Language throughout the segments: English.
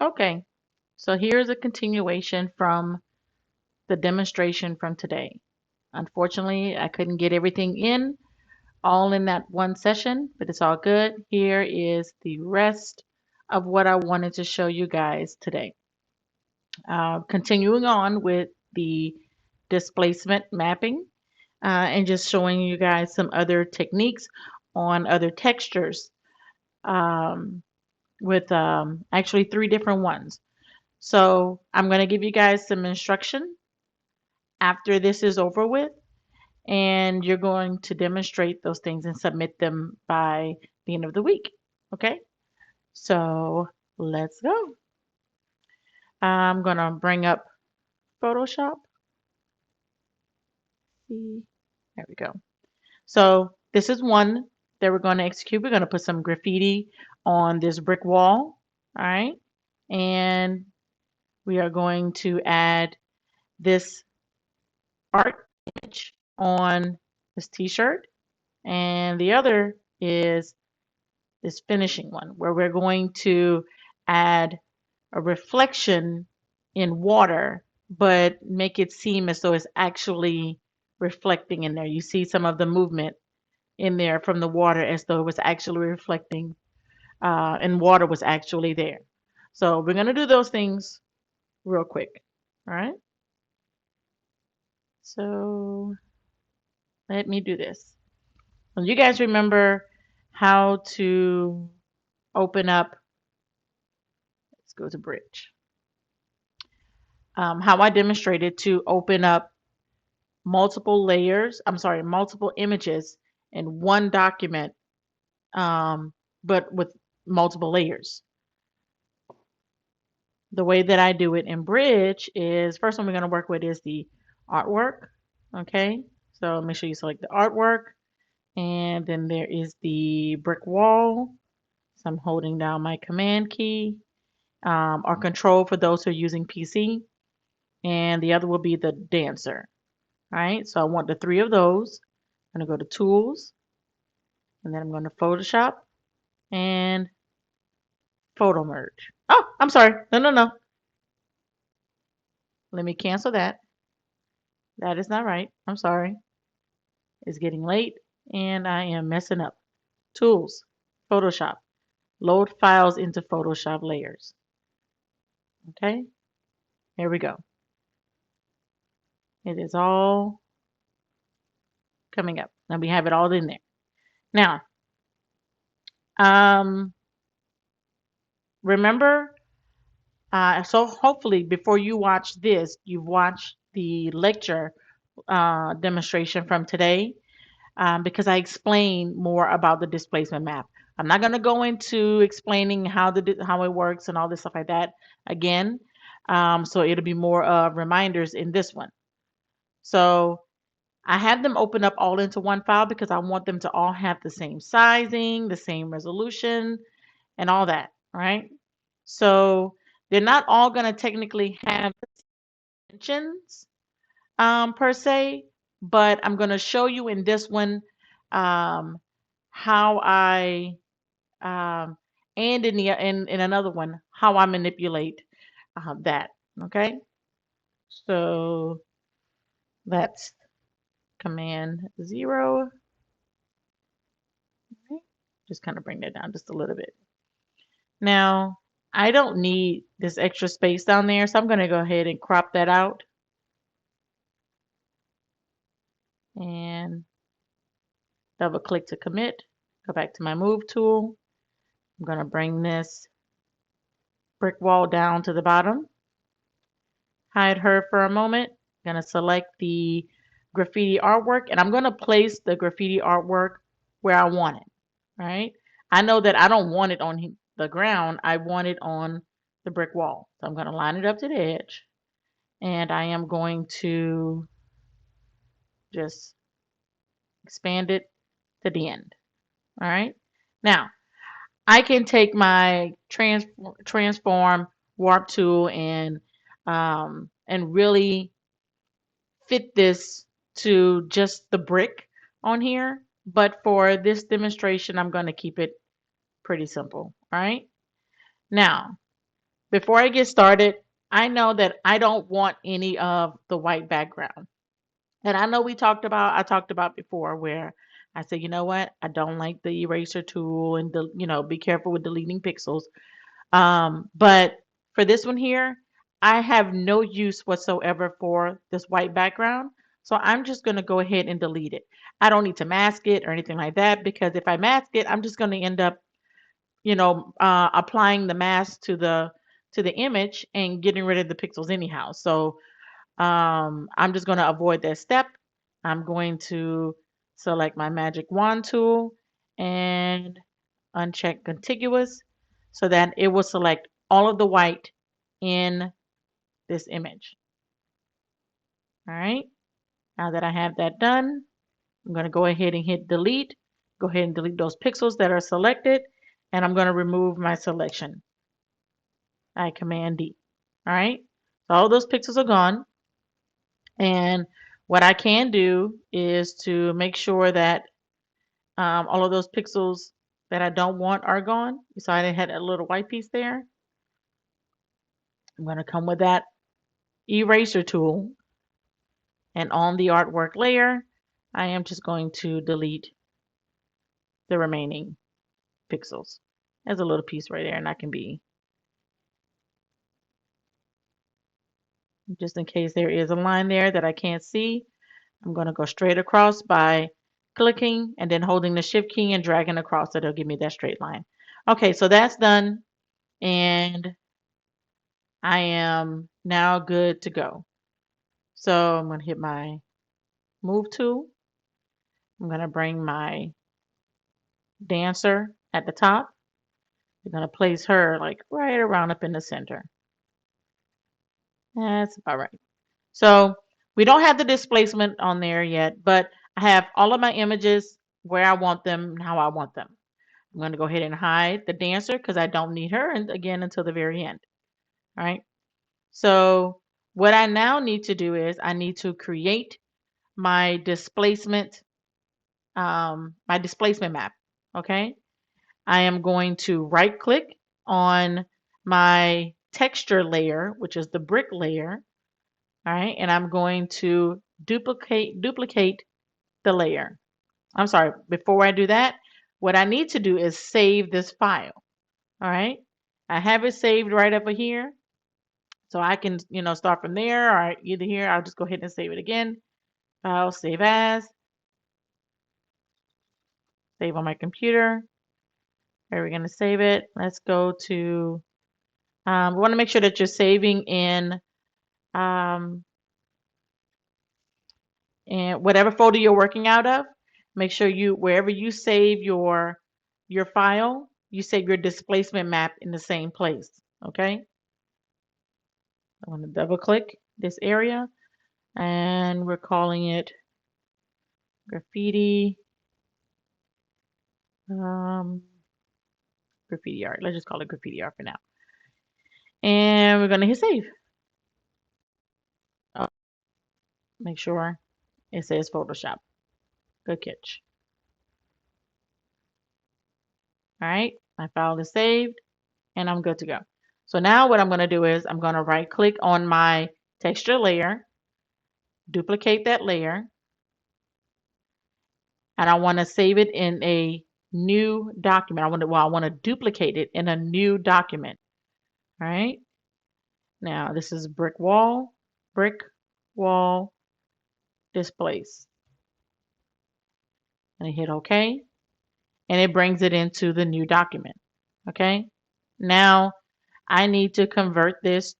Okay, so here's a continuation from the demonstration from today. Unfortunately, I couldn't get everything in all in that one session, but it's all good. Here is the rest of what I wanted to show you guys today. Continuing on with the displacement mapping and just showing you guys some other techniques on other textures um, with actually three different ones. So I'm going to give you guys some instruction after this is over with, and you're going to demonstrate those things and submit them by the end of the week. Okay? So let's go. I'm going to bring up Photoshop. See, there we go. So this is one that we're going to execute. We're going to put some graffiti on this brick wall. All right. And we are going to add this art image on this t-shirt. And the other is this finishing one where we're going to add a reflection in water, but make it seem as though it's actually reflecting in there. You see some of the movement in there from the water as though it was actually reflecting and water was actually there. So we're going to do those things real quick. All right. So let me do this. Well, you guys remember how to open up, let's go to bridge. How I demonstrated to open up multiple layers, I'm sorry, multiple images in one document, but with multiple layers. The way that I do it in Bridge is first one we're going to work with is the artwork. Okay, so make sure you select the artwork, and then there is the brick wall. So I'm holding down my command key or control for those who are using PC, and the other will be the dancer. All right, so I want the three of those. I'm going to go to Tools, and then I'm going to Photoshop and Photo Merge. Oh, I'm sorry. No, no, no. Let me cancel that. That is not right. I'm sorry. It's getting late and I am messing up. Tools, Photoshop. Load files into Photoshop layers. Okay, here we go. It is all coming up. Now we have it all in there. Now, um, remember, so hopefully before you watch this, you've watched the lecture demonstration from today because I explain more about the displacement map. I'm not going to go into explaining how it works and all this stuff like that again. So it'll be more reminders in this one. So I had them open up all into one file because I want them to all have the same sizing, the same resolution, and all that, right? So they're not all going to technically have dimensions per se, but I'm going to show you in this one um, how I and in another one how I manipulate that. Okay, so that's Command 0. Okay. Just kind of bring that down just a little bit. Now I don't need this extra space down there, so I'm going to go ahead and crop that out and double click to commit. Go back to my move tool. I'm going to bring this brick wall down to the bottom. Hide her for a moment. I'm going to select the graffiti artwork and I'm going to place the graffiti artwork where I want it. Right? I know that I don't want it on the ground. I want it on the brick wall. So I'm going to line it up to the edge and I am going to just expand it to the end. All right. Now I can take my transform warp tool and really fit this to just the brick on here. But for this demonstration, I'm going to keep it pretty simple. All right. Now, before I get started, I know that I don't want any of the white background. And I know I talked about before where I said, you know what? I don't like the eraser tool and be careful with deleting pixels. But for this one here, I have no use whatsoever for this white background. So I'm just going to go ahead and delete it. I don't need to mask it or anything like that because if I mask it, I'm just going to end up, applying the mask to the image and getting rid of the pixels anyhow. So I'm just going to avoid that step. I'm going to select my magic wand tool and uncheck contiguous so that it will select all of the white in this image. All right. Now that I have that done, I'm going to go ahead and hit delete. Go ahead and delete those pixels that are selected. And I'm going to remove my selection. I Command D. All right. So all those pixels are gone. And what I can do is to make sure that all of those pixels that I don't want are gone. So I had a little white piece there. I'm going to come with that eraser tool, and on the artwork layer, I am just going to delete the remaining pixels. There's a little piece right there, and I can be, just in case there is a line there that I can't see, I'm going to go straight across by clicking and then holding the shift key and dragging across. It'll give me that straight line. Okay, so that's done, and I am now good to go. So I'm going to hit my move tool. I'm going to bring my dancer at the top. I'm going to place her like right around up in the center. That's about right. So we don't have the displacement on there yet, but I have all of my images where I want them and how I want them. I'm going to go ahead and hide the dancer because I don't need her and again until the very end. All right. So what I now need to do is I need to create my displacement map. Okay. I am going to right click on my texture layer, which is the brick layer. All right. And I'm going to duplicate the layer. I'm sorry. Before I do that, what I need to do is save this file. All right. I have it saved right over here. So I can, start from there or either here. I'll just go ahead and save it again. File, save as, save on my computer. Where are we going to save it? Let's go to, we want to make sure that you're saving um, in whatever folder you're working out of. Make sure wherever you save your file, you save your displacement map in the same place. Okay. I want to double click this area and we're calling it graffiti, um, graffiti art. Let's just call it graffiti art for now. And we're going to hit save. Oh, make sure it says Photoshop. Good catch. All right, my file is saved and I'm good to go. So now what I'm going to do is I'm going to right click on my texture layer, duplicate that layer, and I want to save it in a new document. I want to duplicate it in a new document. All right. Now this is brick wall displace. And I hit OK, and it brings it into the new document. Okay. Now I need to convert this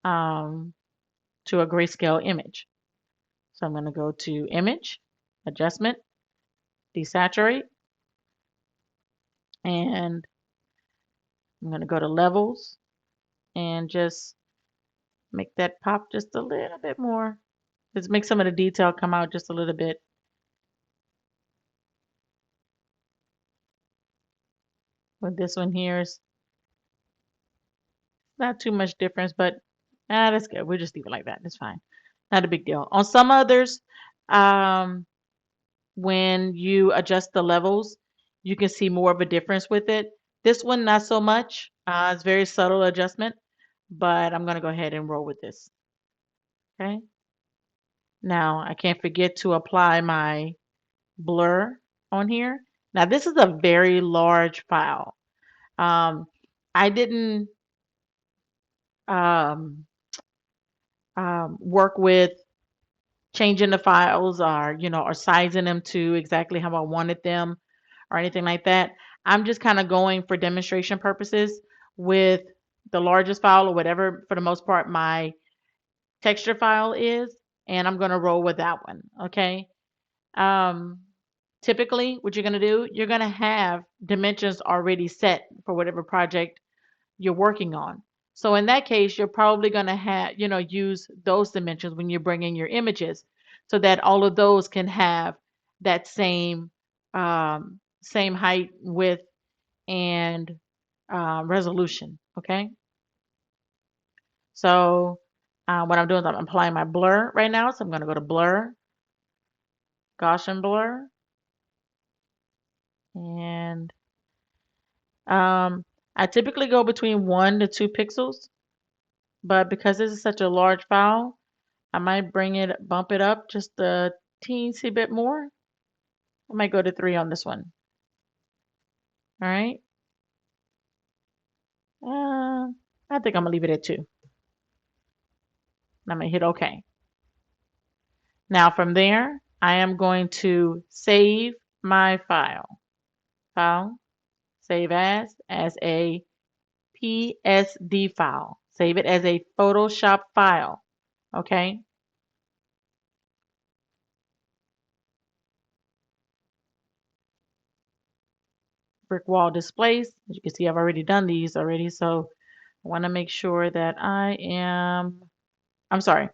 um, to a grayscale image. So I'm going to go to Image, Adjustment, Desaturate, and I'm going to go to Levels and just make that pop just a little bit more. Just make some of the detail come out just a little bit. With this one here, it's not too much difference, but that's good. We'll just leave it like that. It's fine. Not a big deal. On some others, um, when you adjust the levels, you can see more of a difference with it. This one, not so much. It's very subtle adjustment, but I'm going to go ahead and roll with this. Okay. Now I can't forget to apply my blur on here. Now this is a very large file. Um, I didn't um, work with changing the files or or sizing them to exactly how I wanted them or anything like that. I'm just kind of going for demonstration purposes with the largest file or whatever for the most part my texture file is, and I'm going to roll with that one. Okay. Um, Typically what you're going to do, you're going to have dimensions already set for whatever project you're working on. So in that case, you're probably going to have, use those dimensions when you're bringing your images so that all of those can have that same height, width, and resolution. Okay. So what I'm doing is I'm applying my blur right now. So I'm going to go to blur, Gaussian blur, and I typically go between 1 to 2 pixels, but because this is such a large file, I might bump it up just a teensy bit more. I might go to 3 on this one. All right. I think I'm gonna leave it at 2. I'm gonna hit OK. Now from there, I am going to save my file. File, save as a PSD file. Save it as a Photoshop file. Okay. Brick wall displays. As you can see, I've already done these already, so I want to make sure that I'm sorry,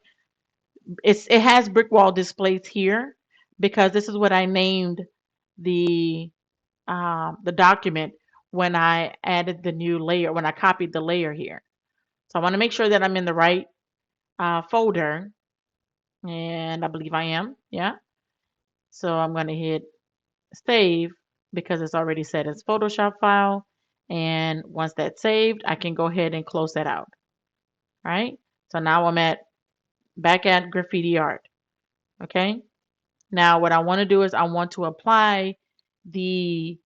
it has brick wall displays here because this is what I named the the document when I added the new layer, when I copied the layer here. So I want to make sure that I'm in the right folder, and I believe I am. Yeah. So I'm going to hit save because it's already set as Photoshop file. And once that's saved, I can go ahead and close that out. All right. So now back at graffiti art. Okay. Now what I want to do is I want to apply the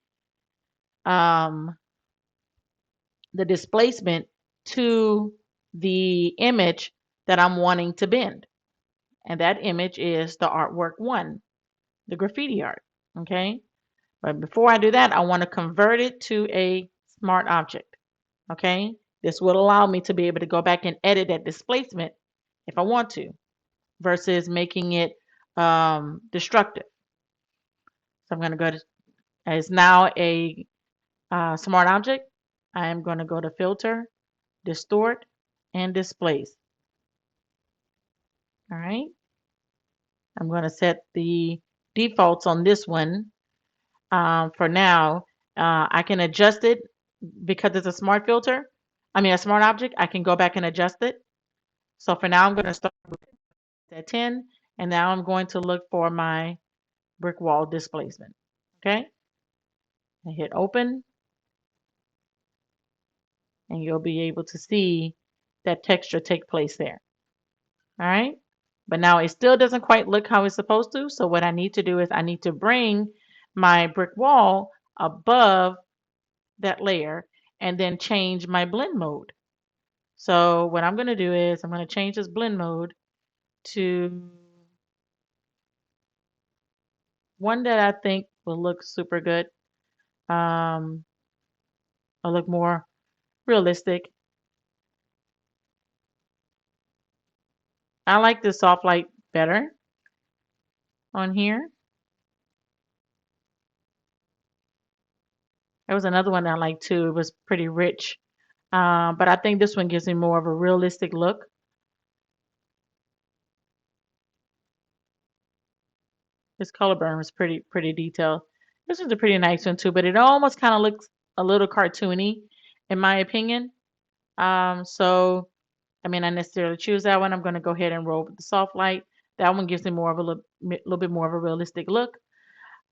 um, the displacement to the image that I'm wanting to bend. And that image is the artwork 1, the graffiti art. Okay. But before I do that, I want to convert it to a smart object. Okay. This will allow me to be able to go back and edit that displacement if I want to, versus making it destructive. So I'm going to go to, as now a smart object, I am going to go to filter, distort, and displace. All right. I'm going to set the defaults on this one for now. I can adjust it because it's a smart filter. I mean, a smart object. I can go back and adjust it. So for now, I'm going to start at 10. And now I'm going to look for my brick wall displacement. Okay. I hit open, and you'll be able to see that texture take place there. All right. But now it still doesn't quite look how it's supposed to. So what I need to do is I need to bring my brick wall above that layer and then change my blend mode. So what I'm going to do is I'm going to change this blend mode to one that I think will look super good. Um, will look more realistic. I like the soft light better on here. There was another one I liked too. It was pretty rich. But I think this one gives me more of a realistic look. This color burn was pretty detailed. This one's a pretty nice one too, but it almost kind of looks a little cartoony in my opinion. So I mean, I necessarily choose that one. I'm going to go ahead and roll with the soft light. That one gives me more of a little bit more of a realistic look.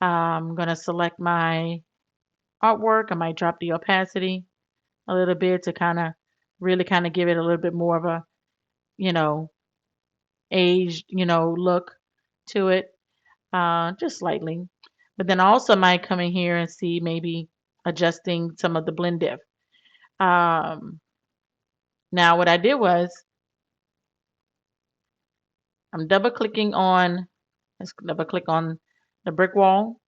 I'm going to select my artwork. I might drop the opacity a little bit to kind of really kind of give it a little bit more of a, you know, aged, look to it, just slightly. But then I also might come in here and see maybe adjusting some of the blend diff. Um, Now what I did was I'm double clicking on, let's double click on the brick wall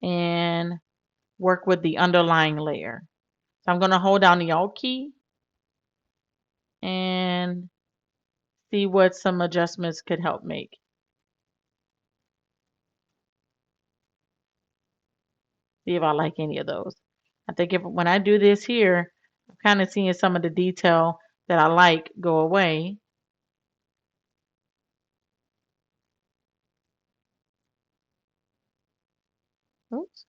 and work with the underlying layer. So I'm going to hold down the Alt key and see what some adjustments could help make. See if I like any of those. I think if when I do this here, I'm kind of seeing some of the detail that I like go away. Oops.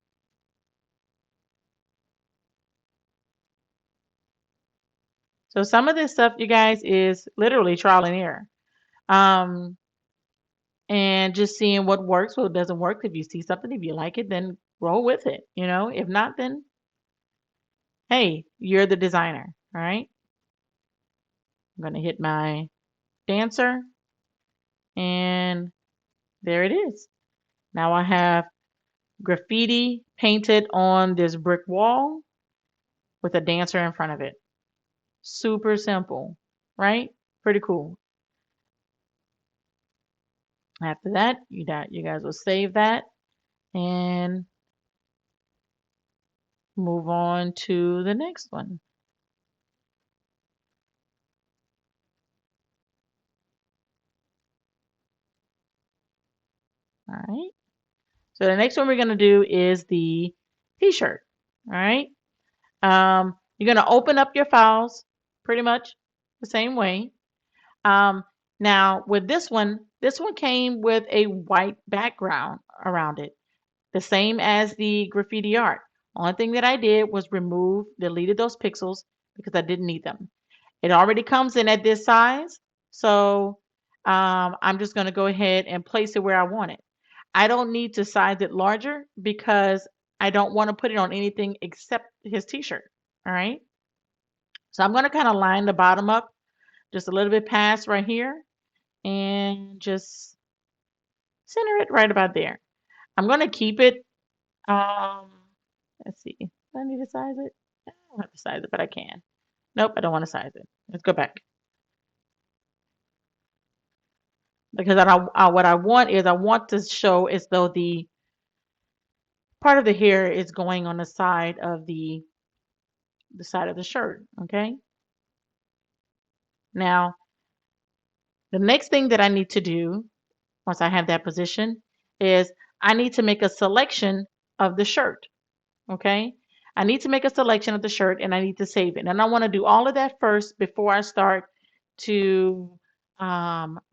So some of this stuff, you guys, is literally trial and error. Um, and just seeing what works, what doesn't work. If you see something, if you like it, then roll with it. If not, then hey, you're the designer. All right. I'm going to hit my dancer and there it is. Now I have graffiti painted on this brick wall with a dancer in front of it. Super simple, right? Pretty cool. After that, you guys will save that and move on to the next one. All right. So the next one we're going to do is the t-shirt. All right. You're going to open up your files pretty much the same way. Um, Now with this one came with a white background around it, the same as the graffiti art. Only thing that I did was deleted those pixels because I didn't need them. It already comes in at this size, so I'm just going to go ahead and place it where I want it. I don't need to size it larger because I don't want to put it on anything except his t-shirt. All right. So I'm going to kind of line the bottom up just a little bit past right here and just center it right about there. I'm going to keep it. Um, let's see. Do I need to size it? I don't have to size it, but I can. Nope, I don't want to size it. Let's go back. Because what I want is I want to show as though the part of the hair is going on the side of the side of the shirt. Okay. Now, the next thing that I need to do once I have that position is I need to make a selection of the shirt. Okay. I need to make a selection of the shirt and I need to save it. And I want to do all of that first before I start to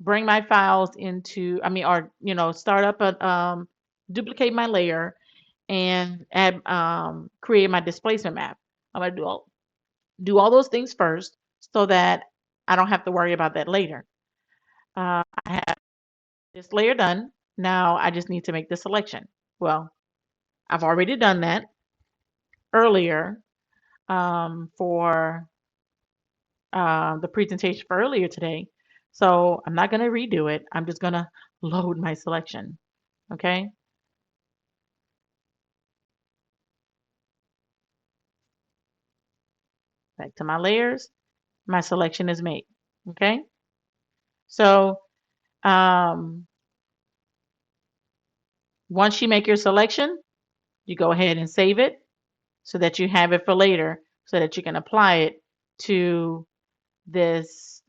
bring my files into, start up duplicate my layer and add, create my displacement map. I'm going to do all those things first so that I don't have to worry about that later. I have this layer done. Now I just need to make the selection. Well, I've already done that earlier for the presentation for earlier today. So I'm not going to redo it. I'm just going to load my selection. Okay. Back to my layers. My selection is made. Okay. So um, once you make your selection, you go ahead and save it so that you have it for later so that you can apply it to this,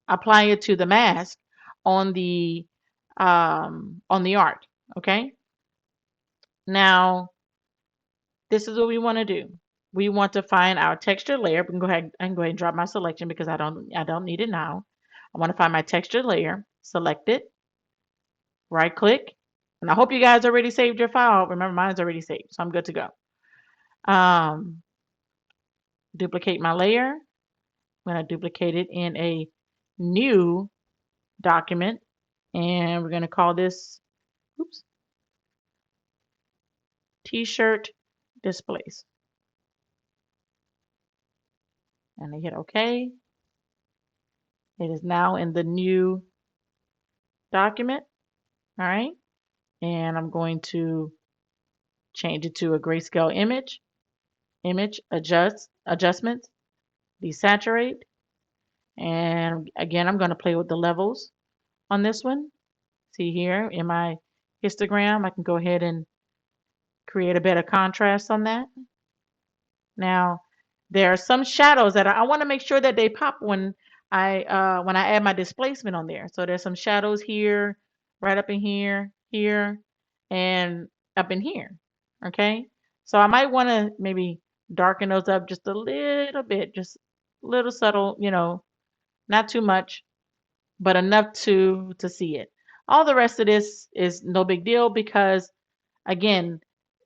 apply it to the mask on the art. Okay. Now, this is what we want to do. We want to find our texture layer. We can go ahead and drop my selection because I don't need it now. I want to find my texture layer, select it, right click, and I hope you guys already saved your file. Remember, mine's already saved, so I'm good to go. Um, Duplicate my layer. I'm going to duplicate it in a new document, and we're going to call this, oops, t-shirt displays. And I hit OK. It is now in the new document. All right. And I'm going to change it to a grayscale image. Image adjustments, desaturate. And again, I'm going to play with the levels on this one. See here in my histogram, I can go ahead and create a better contrast on that. Now, there are some shadows that I want to make sure that they pop when I add my displacement on there. So there's some shadows here, right up in here, here, and up in here. Okay, so I might want to maybe darken those up just a little bit, just a little subtle, not too much, but enough to see it. All the rest of this is no big deal because again,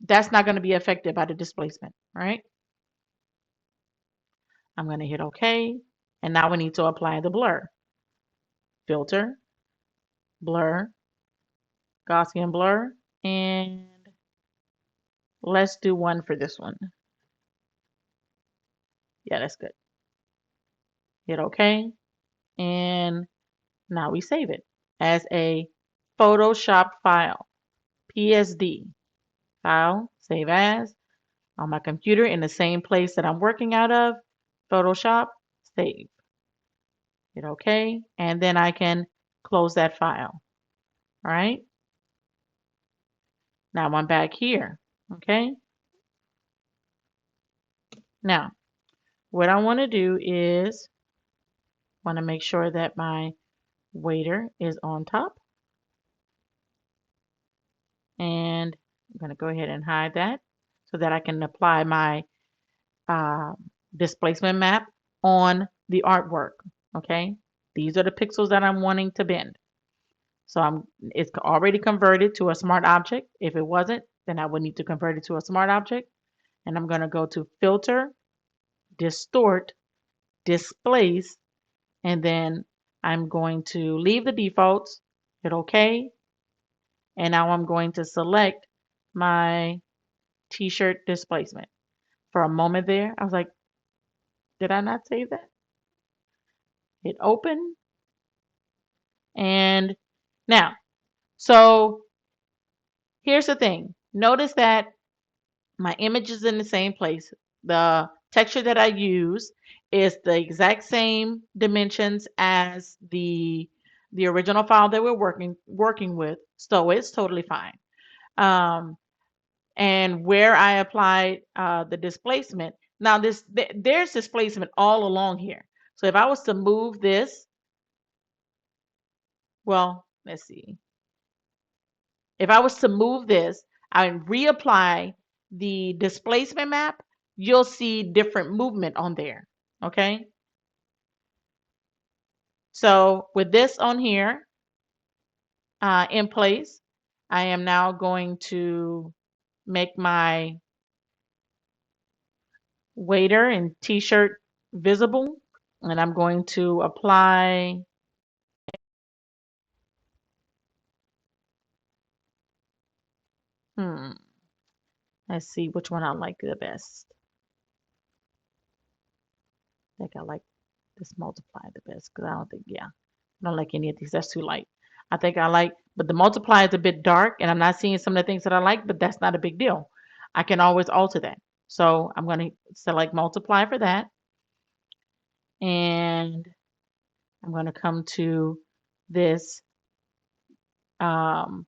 that's not going to be affected by the displacement, right? I'm going to hit OK. And now we need to apply the blur. Filter, blur, Gaussian blur, and let's do one for this one. Yeah, that's good. Hit OK. And now we save it as a Photoshop file, PSD. File, save as, on my computer in the same place that I'm working out of, Photoshop, save. Hit OK. And then I can close that file. All right. Now I'm back here. Okay. Now, what I want to do is want to make sure that my waiter is on top. And I'm going to go ahead and hide that so that I can apply my uh, displacement map on the artwork. Okay. These are the pixels that I'm wanting to bend. So it's already converted to a smart object. If it wasn't, then I would need to convert it to a smart object. And I'm going to go to Filter, Distort, Displace, and then I'm going to leave the defaults, hit OK, and now I'm going to select my t-shirt displacement. For a moment there, I was like, did I not save that? Hit open, and now, so here's the thing. Notice that my image is in the same place. The texture that I use is the exact same dimensions as the original file that we're working with, so it's totally fine. Um, and where I applied the displacement, now there's displacement all along here. So if I was to move this, well, let's see. If I was to move this and reapply the displacement map, you'll see different movement on there. Okay. So with this on here in place, I am now going to make my waiter and t-shirt visible, and I'm going to apply, let's see which one I like the best. I think I like this multiply the best because I don't think, yeah, I don't like any of these. That's too light. I think I like, but the multiply is a bit dark and I'm not seeing some of the things that I like, but that's not a big deal. I can always alter that. So I'm going to select multiply for that. And I'm going to come to this, the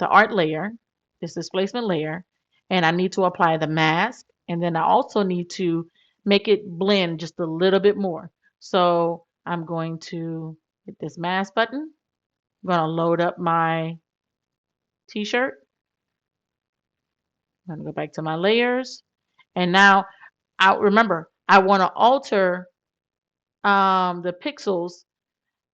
art layer, this displacement layer, and I need to apply the mask. And then I also need to make it blend just a little bit more. So I'm going to hit this mask button. I'm going to load up my t-shirt. I'm going to go back to my layers. And now I want to alter the pixels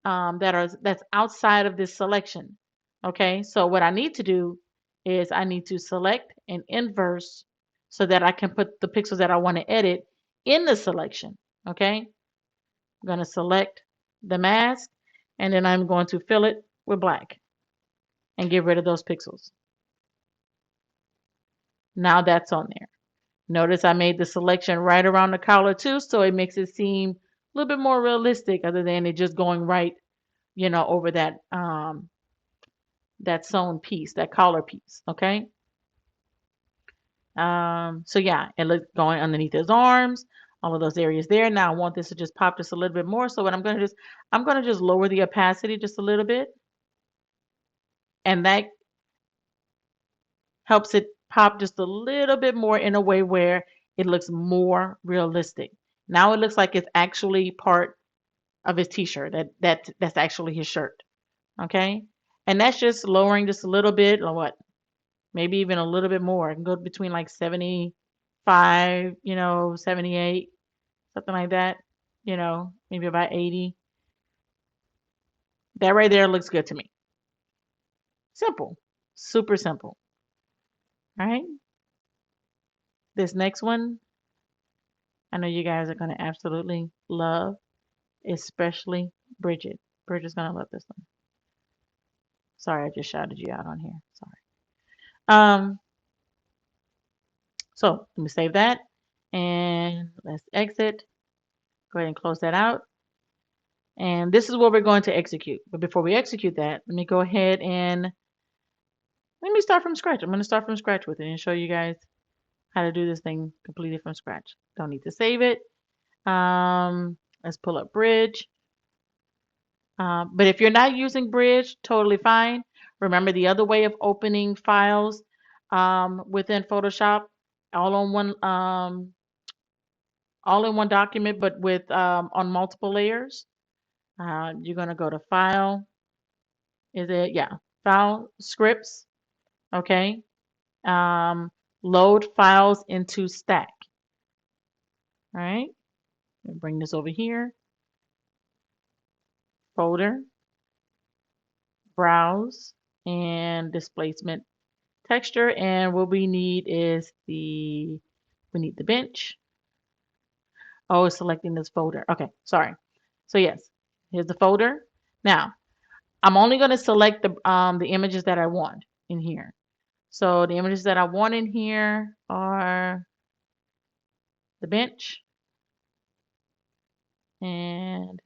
that's outside of this selection. Okay, so what I need to do is I need to select and inverse so that I can put the pixels that I want to edit in the selection. Okay, I'm going to select the mask and then I'm going to fill it with black and get rid of those pixels. Now that's on there. Notice I made the selection right around the collar too, so it makes it seem a little bit more realistic other than it just going right, over that sewn piece, that collar piece, okay? So yeah, it looks going underneath his arms, all of those areas there. Now I want this to just pop just a little bit more. So what I'm gonna just lower the opacity just a little bit, and that helps it pop just a little bit more in a way where it looks more realistic. Now it looks like it's actually part of his t-shirt. That's actually his shirt. Okay? And that's just lowering just a little bit, or what? Maybe even a little bit more. I can go between like 75, 78, something like that. Maybe about 80. That right there looks good to me. Simple. Super simple. All right? This next one, I know you guys are going to absolutely love, especially Bridget. Bridget's going to love this one. Sorry, I just shouted you out on here. Sorry. Um, so let me save that and let's exit. Go ahead and close that out. And this is what we're going to execute. But before we execute that, let me go ahead and let me start from scratch. I'm going to start from scratch with it and show you guys how to do this thing completely from scratch. Don't need to save it. Let's pull up Bridge. But if you're not using Bridge, totally fine. Remember the other way of opening files within Photoshop, all on all in one document, but with on multiple layers. You're gonna go to File. Is it? Yeah, File, Scripts. Okay. Um, Load files into Stack. All right. Bring this over here. Folder, Browse, and Displacement Texture. And what we need is we need the bench. Oh, it's selecting this folder. Okay, sorry. So yes, here's the folder. Now, I'm only going to select the images that I want in here. So the images that I want in here are the bench and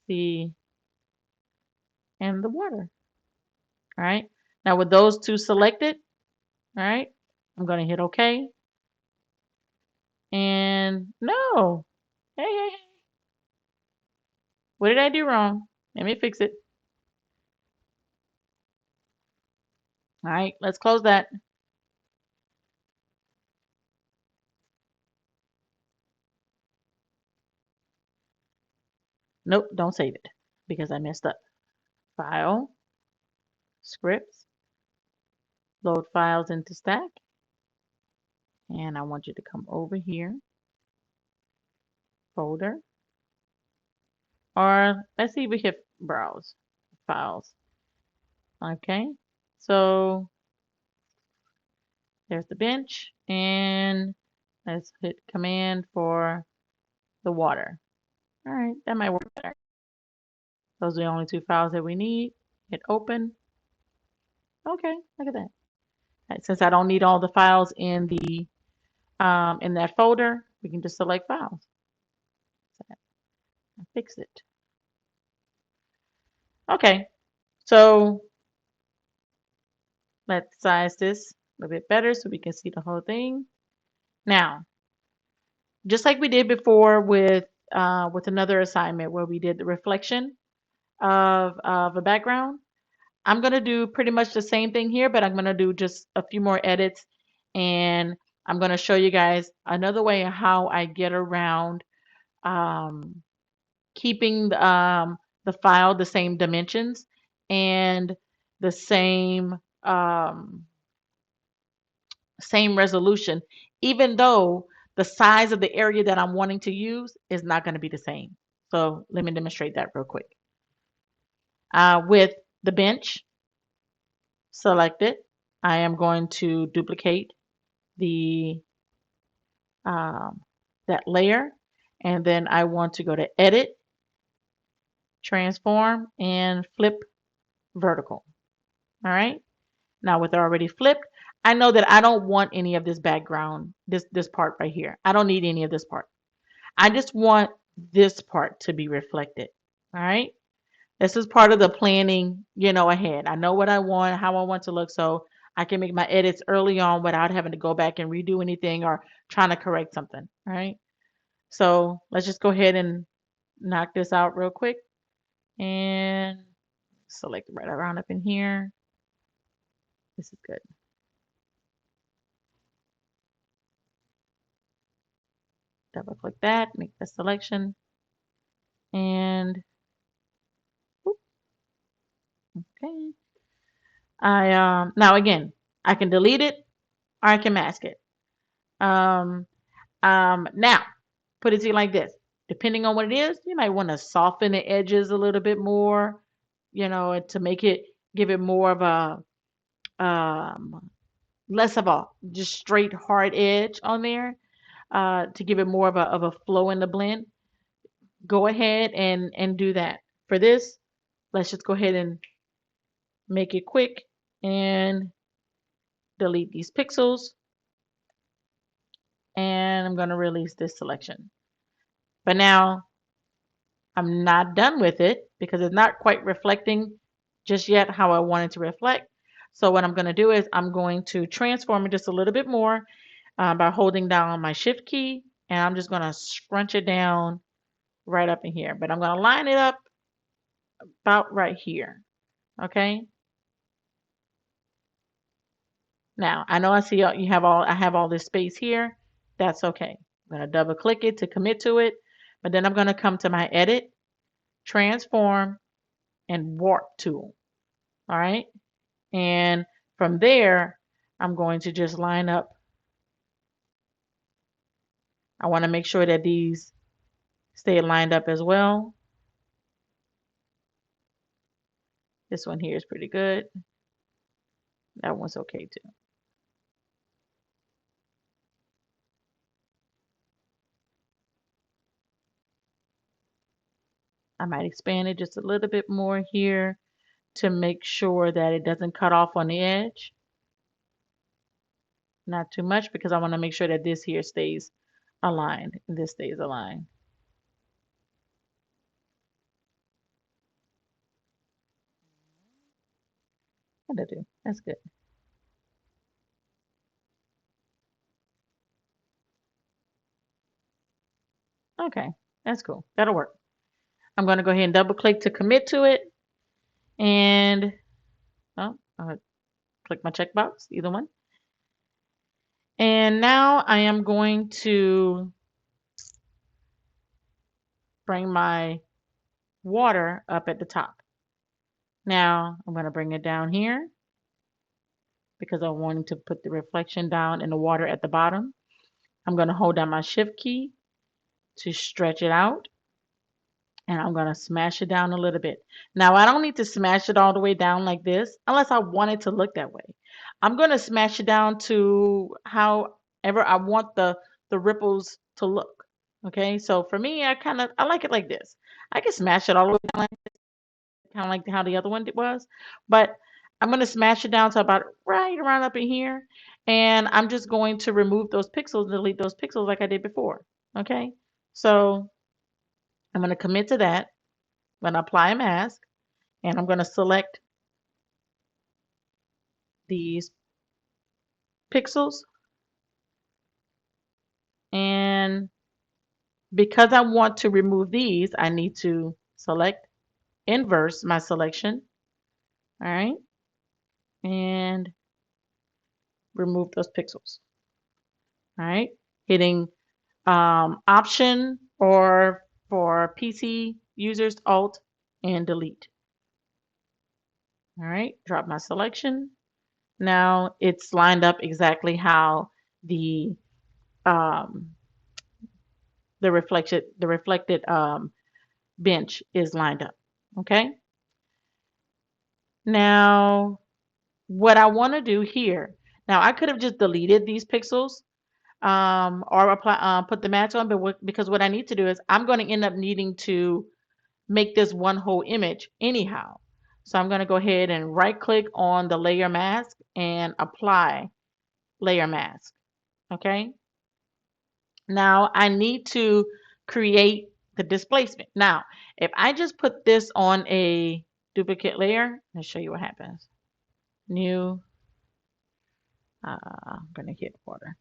the and the water. All right. Now with those two selected, all right, I'm going to hit OK. And no, hey, what did I do wrong? Let me fix it. All right, let's close that. Nope, don't save it because I messed up. File, Scripts, load files into Stack. And I want you to come over here, folder, or let's see if we hit browse files. Okay, so there's the bench, and let's hit command for the water. All right, that might work better. Those are the only two files that we need. Hit open. Okay, look at that. Right, since I don't need all the files in that folder, we can just select files. Fix it. Okay, so let's size this a little bit better so we can see the whole thing. Now, just like we did before with another assignment where we did the reflection of a background, I'm going to do pretty much the same thing here, but I'm going to do just a few more edits, and I'm going to show you guys another way of how I get around um, keeping the file the same dimensions and the same resolution, even though the size of the area that I'm wanting to use is not going to be the same. So let me demonstrate that real quick. With the bench selected, I am going to duplicate the um, that layer, and then I want to go to Edit, Transform, and Flip Vertical. All right. Now with already flipped, I know that I don't want any of this background, this part right here. I don't need any of this part. I just want this part to be reflected. All right. This is part of the planning, ahead. I know what I want, how I want to look, so I can make my edits early on without having to go back and redo anything or trying to correct something. All right. So let's just go ahead and knock this out real quick and select right around up in here. This is good. Double click that, make the selection, and whoop, okay. Now again, I can delete it or I can mask it. Um, now put it to you like this. Depending on what it is, you might want to soften the edges a little bit more, to make it give it more of a less of a just straight hard edge on there, to give it more of a flow in the blend. Go ahead and do that. For this, let's just go ahead and make it quick and delete these pixels, and I'm going to release this selection. But now I'm not done with it because it's not quite reflecting just yet how I want it to reflect. So what I'm going to do is I'm going to transform it just a little bit more, by holding down my shift key, and I'm just going to scrunch it down right up in here. But I'm going to line it up about right here. Okay. Now I know I see I have all this space here. That's okay. I'm going to double click it to commit to it, but then I'm going to come to my edit, transform, and warp tool. All right. And from there, I'm going to just line up. I want to make sure that these stay lined up as well. This one here is pretty good. That one's okay too. I might expand it just a little bit more here to make sure that it doesn't cut off on the edge. Not too much because I want to make sure that this here stays aligned and this stays aligned. That'll do. That's good. Okay, that's cool. That'll work. I'm going to go ahead and double click to commit to it, and I'll click my checkbox, either one. And now I am going to bring my water up at the top. Now I'm going to bring it down here because I wanted to put the reflection down in the water at the bottom. I'm going to hold down my shift key to stretch it out, and I'm going to smash it down a little bit. Now I don't need to smash it all the way down like this unless I want it to look that way. I'm going to smash it down to however I want the ripples to look. Okay, so for me, I like it like this. I can smash it all the way down, kind of like how the other one was, but I'm going to smash it down to about right around up in here, and I'm just going to remove those pixels, delete those pixels like I did before. Okay, so I'm going to commit to that. I'm going to apply a mask, and I'm going to select these pixels, and because I want to remove these, I need to select inverse my selection. All right, and remove those pixels. All right, hitting Option, or for PC users, Alt and Delete. All right, drop my selection. Now it's lined up exactly how the um, reflected bench is lined up. Okay. Now what I want to do here. Now I could have just deleted these pixels, or put the match on, but because what I need to do is I'm going to end up needing to make this one whole image anyhow. So I'm going to go ahead and right click on the layer mask and apply layer mask. Okay. Now I need to create the displacement. Now, if I just put this on a duplicate layer, let's show you what happens. New, I'm going to hit water.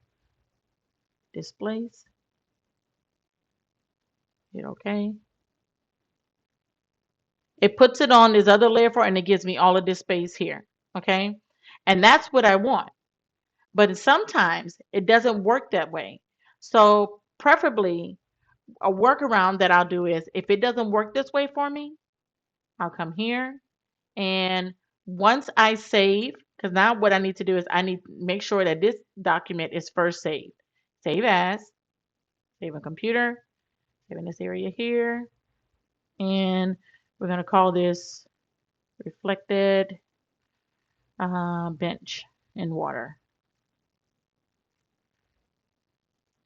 Displace, hit OK. It puts it on this other layer for, and it gives me all of this space here. Okay. And that's what I want. But sometimes it doesn't work that way. So preferably a workaround that I'll do is if it doesn't work this way for me, I'll come here and once I save, because now what I need to do is I need to make sure that this document is first saved. Save as, save on computer, save in this area here, and we're going to call this reflected bench in water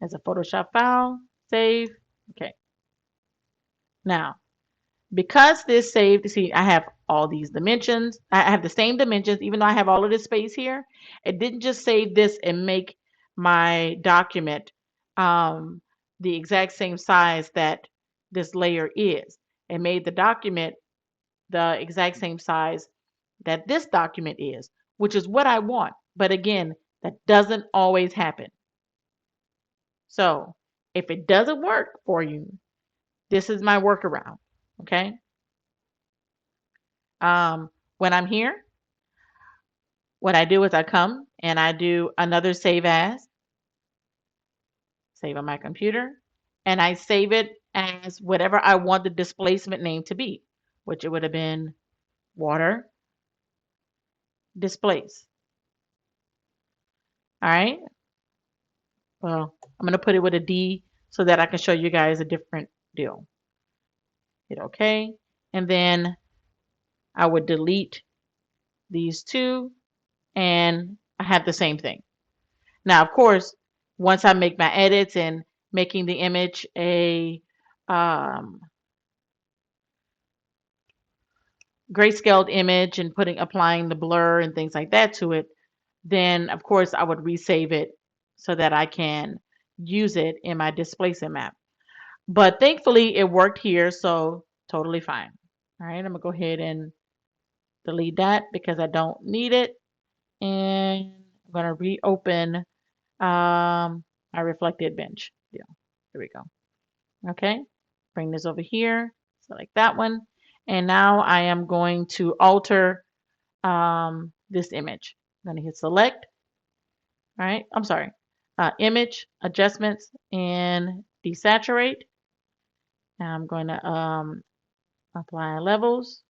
as a Photoshop file. Save. Okay. Now, because this saved, see, I have all these dimensions. I have the same dimensions, even though I have all of this space here. It didn't just save this and make my document the exact same size that this layer is. It made the document the exact same size that this document is, which is what I want. But again, that doesn't always happen. So if it doesn't work for you, this is my workaround. Okay. When I'm here, what I do is I come and I do another save as, save on my computer, and I save it as whatever I want the displacement name to be, which it would have been water displace. All right. Well, I'm going to put it with a D so that I can show you guys a different deal. Hit OK. And then I would delete these two and I have the same thing. Now, of course, once I make my edits and making the image a grayscaled image and applying the blur and things like that to it, then of course I would resave it so that I can use it in my displacement map. But thankfully it worked here, so totally fine. All right, I'm gonna go ahead and delete that because I don't need it. And I'm gonna reopen my reflected bench. Yeah, here we go. Okay, bring this over here, select that one. And now I am going to alter this image. I'm going to hit select. All right, I'm sorry. Image, adjustments, and desaturate. Now I'm going to apply levels.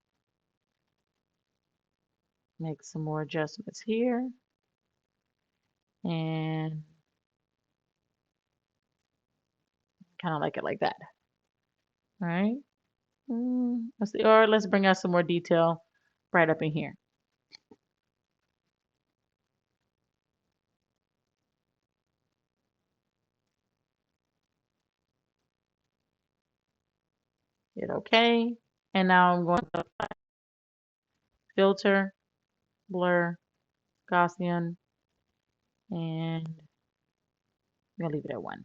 Make some more adjustments here. And kind of like it like that. All right. Let's see, or let's bring out some more detail right up in here. Hit OK. And now I'm going to apply filter, blur, Gaussian, and I'm going to leave it at 1.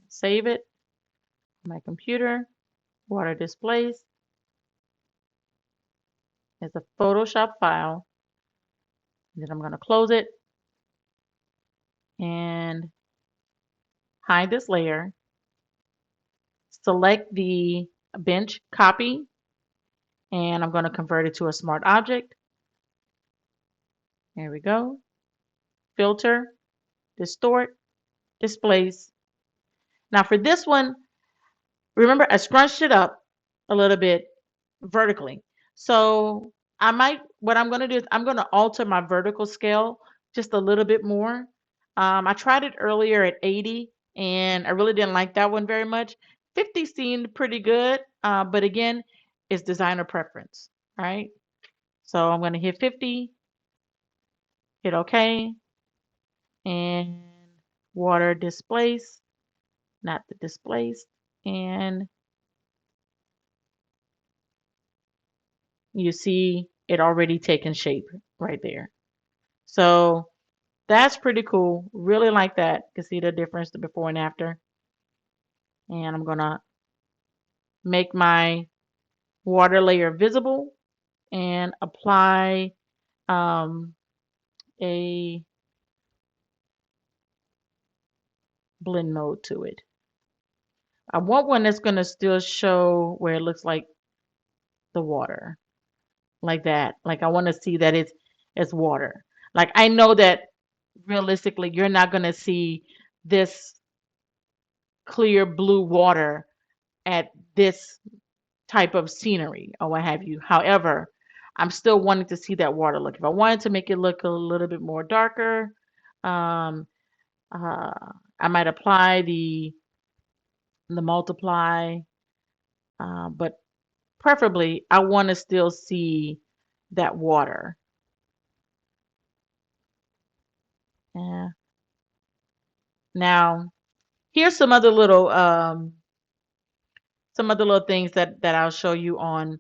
Save it on my computer. Water displays as a Photoshop file. Then I'm going to close it and hide this layer. Select the bench copy and I'm going to convert it to a smart object. There we go. Filter, distort, displace. Now for this one, remember I scrunched it up a little bit vertically. So what I'm going to do is I'm going to alter my vertical scale just a little bit more. I tried it earlier at 80 and I really didn't like that one very much. 50 seemed pretty good, but again, it's designer preference, right? So I'm going to hit 50, hit OK, and water displace, not the displaced, and you see it already taken shape right there. So that's pretty cool. Really like that. You can see the difference, the before and after. And I'm gonna make my water layer visible and apply um, a blend mode to it. I want one that's gonna still show where it looks like the water, like that. Like I want to see that it's water. Like I know that realistically you're not gonna see this clear blue water at this type of scenery or what have you. However, I'm still wanting to see that water look. If I wanted to make it look a little bit more darker, um, uh, I might apply the multiply, but preferably I want to still see that water. Yeah. Now, here's some other little things that I'll show you on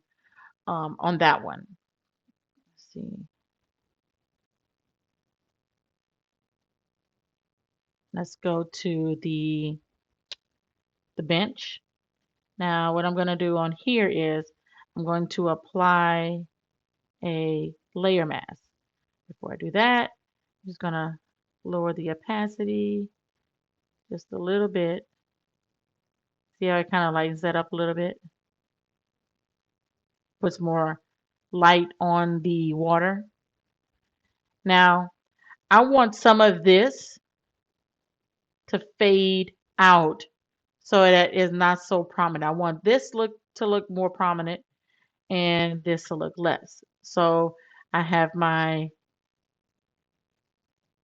that one. Let's see. Let's go to the bench. Now, what I'm going to do on here is I'm going to apply a layer mask. Before I do that, I'm just going to lower the opacity just a little bit. See how it kind of lightens that up a little bit? Puts more light on the water. Now, I want some of this to fade out so that it's not so prominent. I want this look to look more prominent and this to look less. So I have my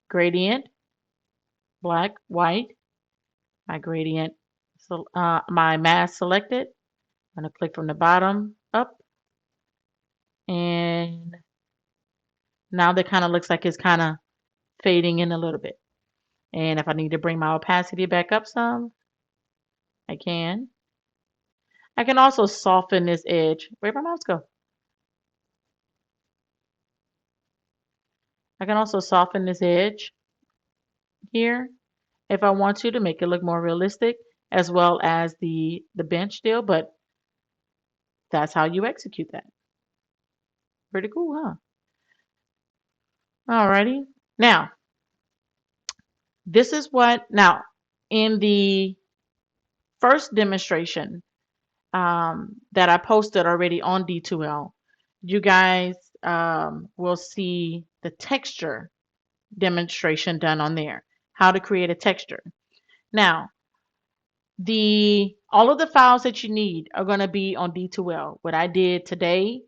gradient, black, white, my gradient, so my mask selected. I'm going to click from the bottom up, and now that kind of looks like it's kind of fading in a little bit. And if I need to bring my opacity back up some, I can. I can also soften this edge. Where'd my mouse go? I can also soften this edge here if I want to make it look more realistic, as well as the bench still, but that's how you execute that. Pretty cool, huh? Alrighty. Now, this is what, now, in the first demonstration that I posted already on D2L, you guys will see the texture demonstration done on there, how to create a texture. Now, the all of the files that you need are going to be on D2L. What I did today,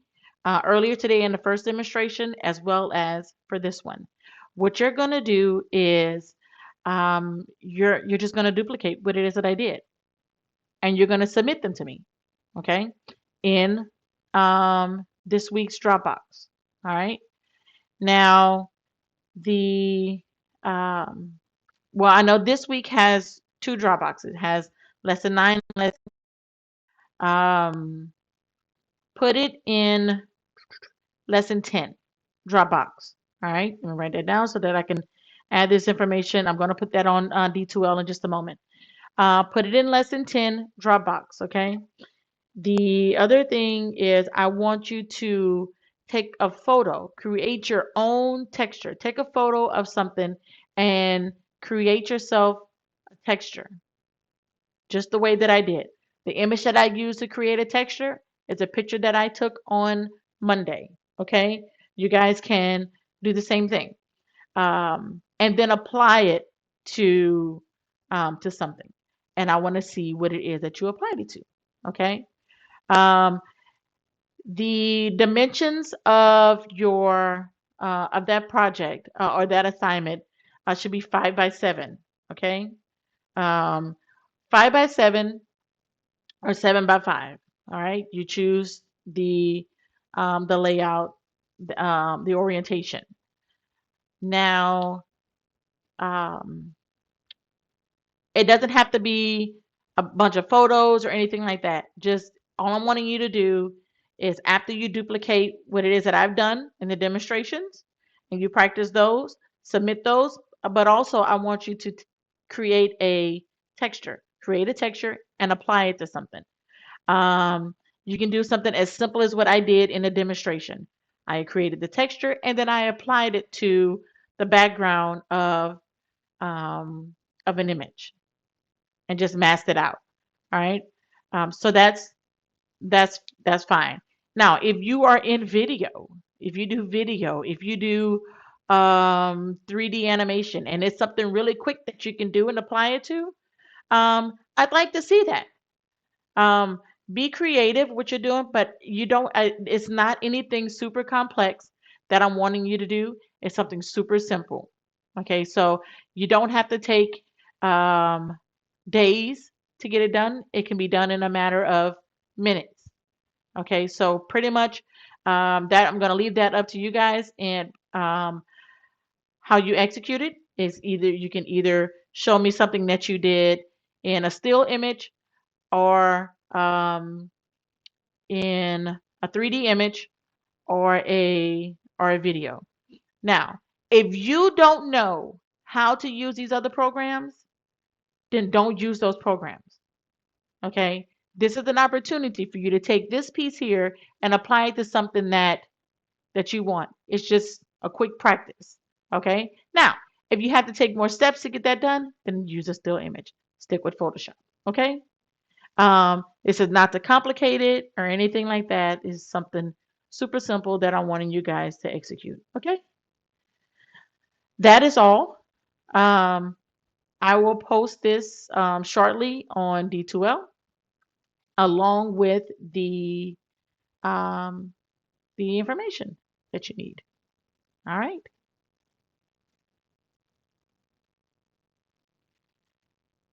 earlier today in the first demonstration, as well as for this one. What you're going to do is you're just going to duplicate what it is that I did, and you're going to submit them to me, okay, in this week's Dropbox. All right. Now the well, I know this week has two Dropboxes. It has lesson 9, lesson um, put it in lesson 10 Dropbox. All right, let me write that down so that I can add this information. I'm going to put that on D2L in just a moment. Put it in lesson 10 Dropbox. Okay. The other thing is I want you to take a photo, create your own texture. Take a photo of something and create yourself a texture, just the way that I did. The image that I used to create a texture is a picture that I took on Monday. Okay, you guys can do the same thing, and then apply it to something. And I want to see what it is that you applied it to. Okay, um, the dimensions of your of that project or that assignment should be 5 by 7. Okay, um, 5 by 7 or 7 by 5. All right, you choose the layout, the orientation. Now, um, it doesn't have to be a bunch of photos or anything like that. Just all I'm wanting you to do is after you duplicate what it is that I've done in the demonstrations and you practice those, submit those, but also I want you to create create a texture and apply it to something. Um, you can do something as simple as what I did in the demonstration. I created the texture and then I applied it to the background um, of an image and just masked it out. All right. So that's fine. Now, if you are in video, if you do video, if you do 3D animation, and it's something really quick that you can do and apply it to, I'd like to see that. Um, be creative what you're doing, but you don't. It's not anything super complex that I'm wanting you to do. It's something super simple. Okay, so you don't have to take um, days to get it done. It can be done in a matter of minutes. Okay, so pretty much that I'm going to leave that up to you guys, and how you execute it is either you can either show me something that you did in a still image or in a 3D image or a video. Now, if you don't know how to use these other programs, then don't use those programs. Okay? This is an opportunity for you to take this piece here and apply it to something that you want. It's just a quick practice. Okay? Now, if you have to take more steps to get that done, then use a still image. Stick with Photoshop. Okay? This is not too complicated or anything like that. It's something super simple that I'm wanting you guys to execute. Okay? That is all. Um, I will post this shortly on D2L along with um, the information that you need. All right.